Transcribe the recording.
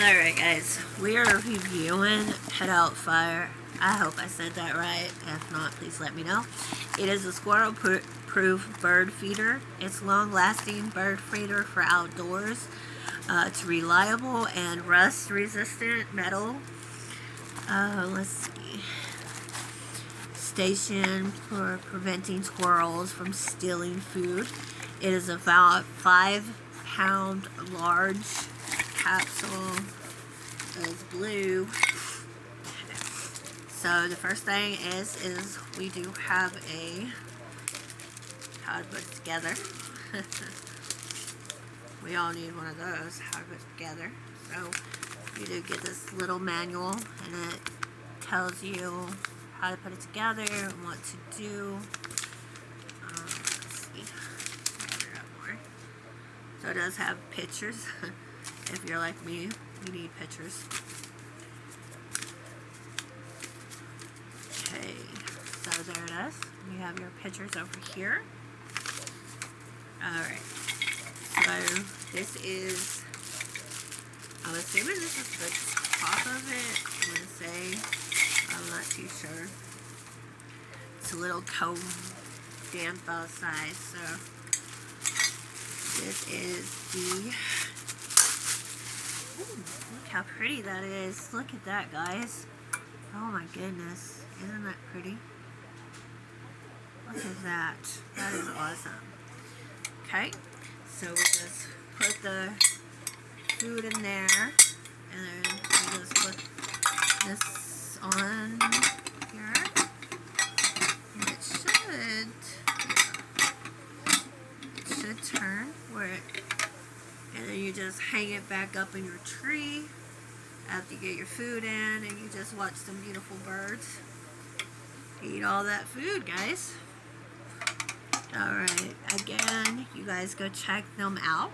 Alright guys, we are reviewing pitoutfir. I hope I said that right. If not, please let me know. It is a squirrel-proof bird feeder. It's long-lasting bird feeder for outdoors. It's reliable and rust-resistant metal. Let's see. Station for preventing squirrels from stealing food. It is about 5-pound large capsule. Is blue. So the first thing is we do have how to put it together. We all need one of those, how to put it together. So you do get this little manual, and it tells you how to put it together and what to do. Let's see. More. So it does have pictures. If you're like me, you need pictures. Okay, so there it is. You have your pictures over here. Alright, so this is, I'm assuming this is the top of it. I'm going to say, I'm not too sure. It's a little cold, damp outside, so this is the, ooh, look how pretty that is. Look at that, guys. Oh my goodness, isn't that pretty? Look at that. That is awesome. Okay, so we just put the food in there, and then we just put this on here, and it should turn where it, and then you just hang it back up in your tree after you get your food in, and you just watch some beautiful birds eat all that food, guys. Alright, again, you guys go check them out.